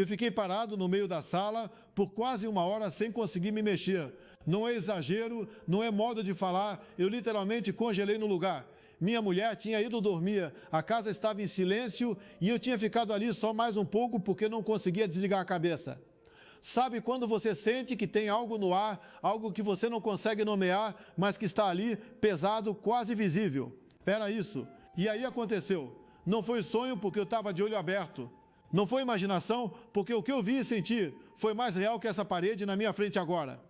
Eu fiquei parado no meio da sala por quase 1 hora sem conseguir me mexer. Não é exagero, não é modo de falar, eu literalmente congelei no lugar. Minha mulher tinha ido dormir, a casa estava em silêncio e eu tinha ficado ali só mais um pouco porque não conseguia desligar a cabeça. Sabe quando você sente que tem algo no ar, algo que você não consegue nomear, mas que está ali, pesado, quase visível? Era isso. E aí aconteceu. Não foi sonho porque eu estava de olho aberto. Não foi imaginação porque o que eu vi e senti foi mais real que essa parede na minha frente agora.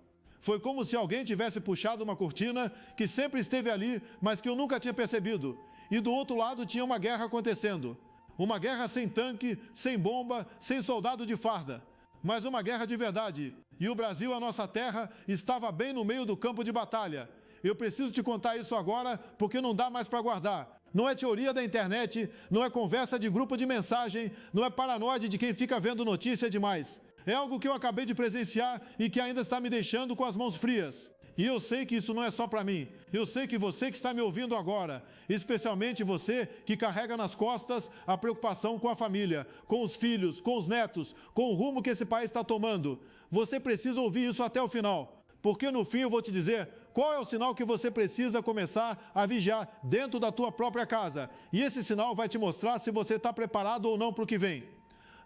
Foi como se alguém tivesse puxado uma cortina que sempre esteve ali, mas que eu nunca tinha percebido. E do outro lado tinha uma guerra acontecendo. Uma guerra sem tanque, sem bomba, sem soldado de farda. Mas uma guerra de verdade. E o Brasil, a nossa terra, estava bem no meio do campo de batalha. Eu preciso te contar isso agora porque não dá mais para guardar. Não é teoria da internet, não é conversa de grupo de mensagem, não é paranoide de quem fica vendo notícia demais. É algo que eu acabei de presenciar e que ainda está me deixando com as mãos frias. E eu sei que isso não é só para mim. Eu sei que você que está me ouvindo agora, especialmente você que carrega nas costas a preocupação com a família, com os filhos, com os netos, com o rumo que esse país está tomando. Você precisa ouvir isso até o final. Porque no fim eu vou te dizer qual é o sinal que você precisa começar a vigiar dentro da tua própria casa. E esse sinal vai te mostrar se você está preparado ou não para o que vem.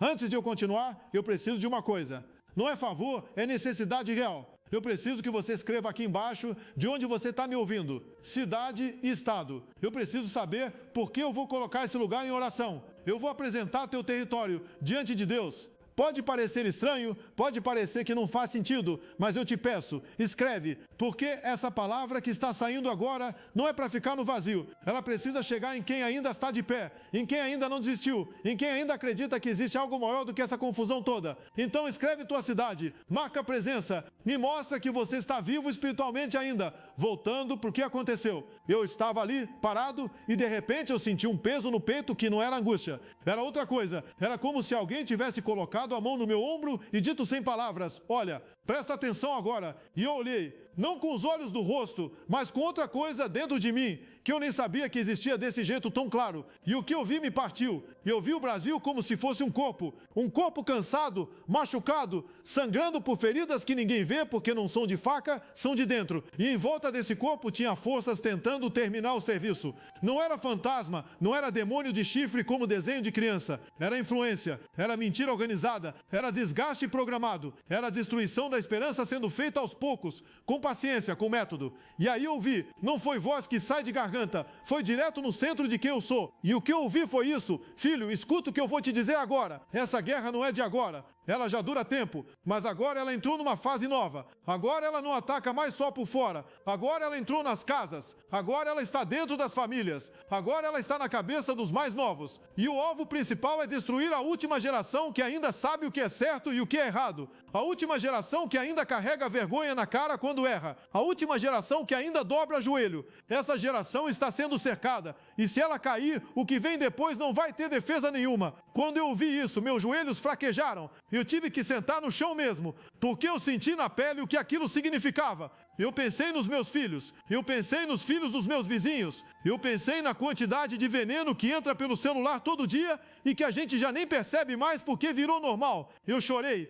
Antes de eu continuar, eu preciso de uma coisa. Não é favor, é necessidade real. Eu preciso que você escreva aqui embaixo de onde você está me ouvindo. Cidade e estado. Eu preciso saber por que eu vou colocar esse lugar em oração. Eu vou apresentar teu território diante de Deus. Pode parecer estranho, pode parecer que não faz sentido, mas eu te peço, escreve, porque essa palavra que está saindo agora não é para ficar no vazio. Ela precisa chegar em quem ainda está de pé, em quem ainda não desistiu, em quem ainda acredita que existe algo maior do que essa confusão toda. Então escreve tua cidade, marca a presença, me mostra que você está vivo espiritualmente ainda. Voltando para o que aconteceu. Eu estava ali, parado, e de repente eu senti um peso no peito que não era angústia. Era outra coisa, era como se alguém tivesse colocado a mão no meu ombro e dito sem palavras, olha, presta atenção agora. E eu olhei, não com os olhos do rosto, mas com outra coisa dentro de mim, que eu nem sabia que existia desse jeito tão claro. E o que eu vi me partiu. E eu vi o Brasil como se fosse um corpo cansado, machucado, sangrando por feridas que ninguém vê porque não são de faca, são de dentro. E em volta desse corpo tinha forças tentando terminar o serviço. Não era fantasma, não era demônio de chifre como desenho de criança. Era influência, era mentira organizada, era desgaste programado, era destruição da esperança sendo feita aos poucos, com paciência, com método. E aí eu vi, não foi voz que sai de garganta, foi direto no centro de quem eu sou. E o que eu ouvi foi isso, filho, escuta o que eu vou te dizer agora. Essa guerra não é de agora, ela já dura tempo, mas agora ela entrou numa fase nova. Agora ela não ataca mais só por fora, agora ela entrou nas casas, agora ela está dentro das famílias, agora ela está na cabeça dos mais novos. E o alvo principal é destruir a última geração que ainda sabe o que é certo e o que é errado. A última geração que ainda carrega vergonha na cara quando erra. A última geração que ainda dobra joelho. Essa geração está sendo cercada. E se ela cair, o que vem depois não vai ter defesa nenhuma. Quando eu vi isso, meus joelhos fraquejaram. Eu tive que sentar no chão mesmo, porque eu senti na pele o que aquilo significava. Eu pensei nos meus filhos, eu pensei nos filhos dos meus vizinhos, eu pensei na quantidade de veneno que entra pelo celular todo dia e que a gente já nem percebe mais porque virou normal. Eu chorei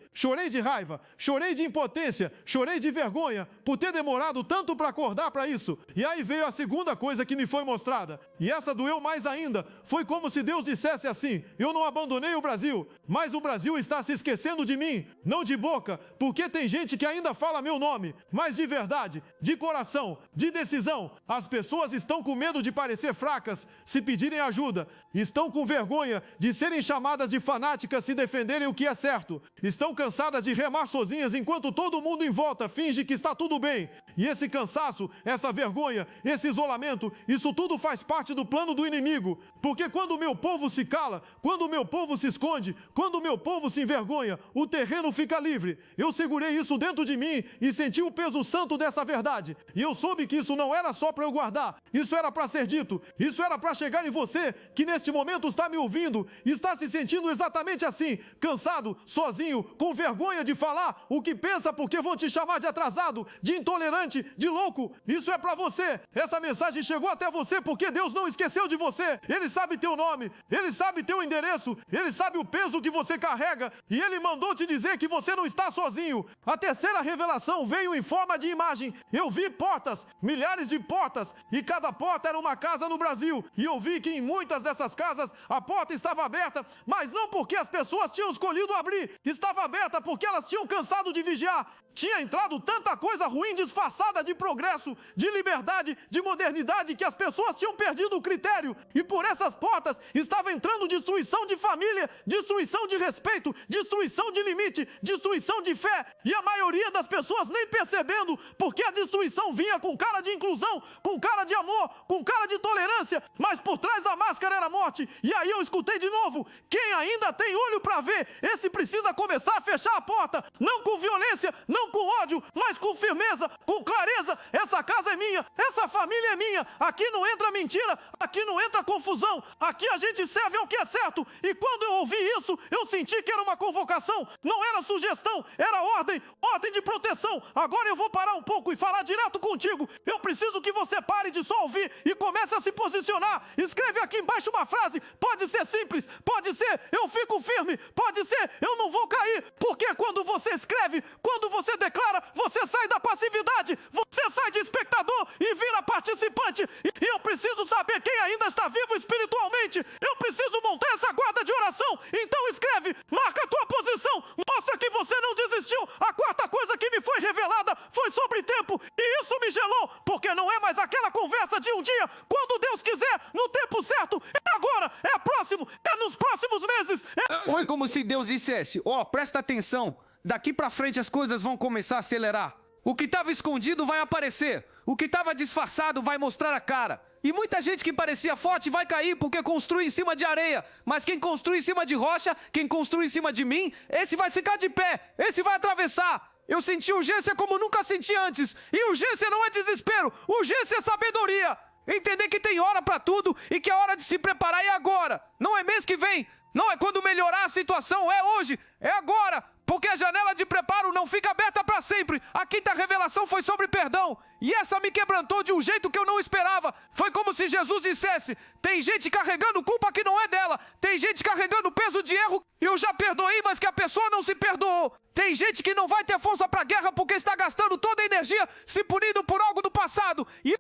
de raiva, chorei de impotência, chorei de vergonha por ter demorado tanto para acordar para isso. E aí veio a segunda coisa que me foi mostrada, e essa doeu mais ainda. Foi como se Deus dissesse assim: eu não abandonei o Brasil, mas o Brasil está se esquecendo de mim, não de boca, porque tem gente que ainda fala meu nome, mas de verdade, de coração, de decisão. As pessoas estão com medo de parecer fracas se pedirem ajuda, estão com vergonha de serem chamadas de fanáticas se defenderem o que é certo, estão cansadas de remar sozinhas enquanto todo mundo em volta finge que está tudo bem. E esse cansaço, essa vergonha, esse isolamento, isso tudo faz parte do plano do inimigo, porque quando o meu povo se cala, quando o meu povo se esconde, quando o meu povo se envergonha, o terreno fica livre. Eu segurei isso dentro de mim e senti o peso santo dessa verdade, e eu soube que isso não era só para eu guardar, isso era para ser dito, isso era para chegar em você, que neste momento está me ouvindo, está se sentindo exatamente assim, cansado, sozinho, com vergonha de falar o que pensa porque vão te chamar de atrasado, de intolerante, delirante, de louco. Isso é para você. Essa mensagem chegou até você porque Deus não esqueceu de você. Ele sabe teu nome, Ele sabe teu endereço, Ele sabe o peso que você carrega e Ele mandou te dizer que você não está sozinho. A terceira revelação veio em forma de imagem. Eu vi portas, milhares de portas, e cada porta era uma casa no Brasil. E eu vi que em muitas dessas casas a porta estava aberta, mas não porque as pessoas tinham escolhido abrir. Estava aberta porque elas tinham cansado de vigiar. Tinha entrado tanta coisa ruim disfarçada de progresso, de liberdade, de modernidade, que as pessoas tinham perdido o critério. E por essas portas estava entrando destruição de família, destruição de respeito, destruição de limite, destruição de fé. E a maioria das pessoas nem percebendo, porque a destruição vinha com cara de inclusão, com cara de amor, com cara de tolerância, mas por trás da máscara era morte. E aí eu escutei de novo: quem ainda tem olho para ver, esse precisa começar a fechar a porta, não com violência, não com ódio, mas com firmeza, com clareza. Essa casa é minha, essa família é minha, aqui não entra mentira, aqui não entra confusão, aqui a gente serve ao que é certo. E quando eu ouvi isso, eu senti que era uma convocação, não era sugestão, era ordem, ordem de proteção. Agora eu vou parar um pouco e falar direto contigo. Eu preciso que você pare de só ouvir e comece a se posicionar. Escreve aqui embaixo uma frase, pode ser simples, pode ser eu fico firme, pode ser eu não vou cair, porque quando você escreve, quando você declara, você sai da passividade, você sai de espectador e vira participante. E eu preciso saber quem ainda está vivo espiritualmente. Eu preciso montar essa guarda de oração. Então escreve, marca a tua posição, mostra que você não desistiu. A quarta coisa que me foi revelada foi sobre tempo, e isso me gelou, porque não é mais aquela conversa de um dia, quando Deus quiser, no tempo certo. É agora, é próximo, é nos próximos meses. Foi como se Deus dissesse: ó, presta atenção, daqui pra frente as coisas vão começar a acelerar. O que estava escondido vai aparecer, o que estava disfarçado vai mostrar a cara. E muita gente que parecia forte vai cair porque construi em cima de areia. Mas quem construi em cima de rocha, quem construi em cima de mim, esse vai ficar de pé, esse vai atravessar. Eu senti urgência como nunca senti antes. E urgência não é desespero, urgência é sabedoria. Entender que tem hora pra tudo e que a hora de se preparar é agora. Não é mês que vem, não é quando melhorar a situação, é hoje, é agora. Porque a janela de preparo não fica aberta para sempre. A quinta revelação foi sobre perdão. E essa me quebrantou de um jeito que eu não esperava. Foi como se Jesus dissesse: tem gente carregando culpa que não é dela. Tem gente carregando peso de erro que eu já perdoei, mas que a pessoa não se perdoou. Tem gente que não vai ter força para a guerra porque está gastando toda a energia se punindo por algo do passado. E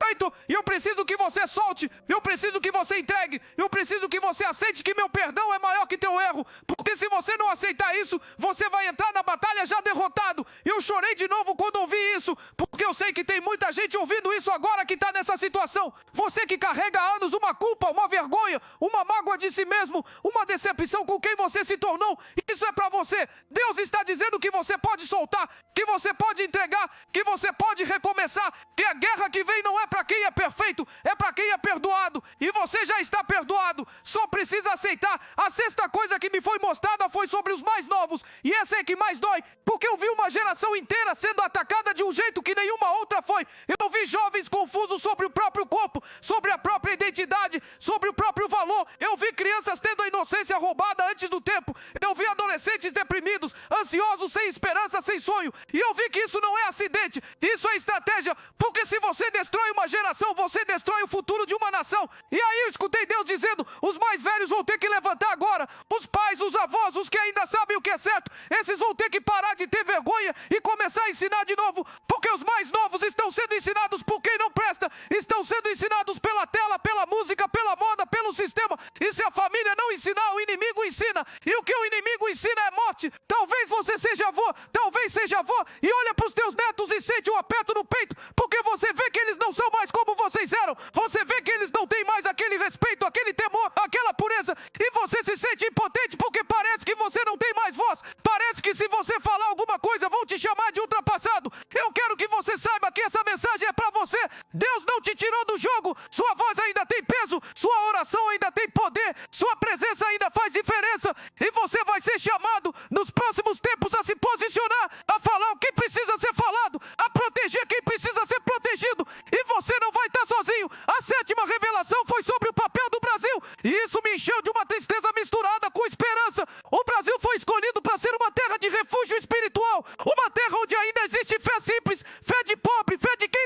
eu preciso que você solte. Eu preciso que você entregue. Eu preciso que você aceite que meu perdão é maior que teu erro. Porque se você não aceitar isso, você vai entrar na batalha já derrotado. Eu chorei de novo quando ouvi isso, porque eu sei que tem muita gente ouvindo isso agora que está nessa situação. Você que carrega há anos uma culpa, uma vergonha, uma mágoa de si mesmo, uma decepção com quem você se tornou. Isso é para você. Deus está dizendo que você pode soltar, que você pode entregar, que você pode recomeçar, que a guerra que vem não é para quem é perfeito, é para quem é perdoado. E você já está perdoado, só precisa aceitar. A sexta coisa que me foi mostrada foi sobre os mais novos, e essa é que mais dói, porque eu vi uma geração inteira sendo atacada de um jeito que nenhuma outra foi. Eu vi jovens confusos sobre o próprio corpo, sobre a própria identidade, sobre o próprio valor. Eu vi crianças tendo a inocência roubada antes do tempo. Eu vi adolescentes deprimidos, ansiosos, sem esperança, sem sonho. E eu vi que isso não é acidente, isso é estratégia, porque se você destrói uma geração, você destrói o futuro de uma nação. E aí eu escutei Deus dizendo: os mais velhos vão ter que levantar agora, os pais, os avós, os que ainda sabem o que é certo, esses vão ter que parar de ter vergonha e começar a ensinar de novo, porque os mais novos estão sendo ensinados por quem não presta, estão sendo ensinados pela tela, pela música, pela moda, pelo sistema. E se a família não ensinar, o inimigo ensina, e o que o inimigo ensina é morte. Talvez você seja avô, talvez seja avô, e olha para os teus netos e sente um aperto no peito, porque você vê que eles não são mais como vocês eram, você vê que eles não têm mais aquele respeito, aquele temor, aquela pureza, e você se sente impotente porque parece que você não tem mais voz, parece que se você falar alguma coisa vão te chamar de ultrapassado. Eu quero que você saiba que essa mensagem é para você. Deus não te tirou do jogo, sua voz ainda tem peso, sua oração ainda tem poder, sua presença ainda faz diferença, e você vai ser chamado nos próximos tempos a se posicionar, a falar o que precisa ser falado, a proteger quem precisa ser protegido, e você não vai estar sozinho. A sétima revelação foi sobre o papel do Brasil, e isso me encheu de uma tristeza misturada com esperança. O Brasil foi escolhido para ser uma terra de refúgio espiritual, uma terra onde ainda existe fé simples, fé de pobre, fé de quem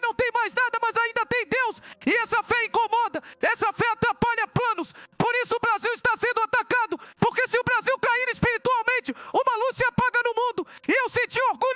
sentir orgulho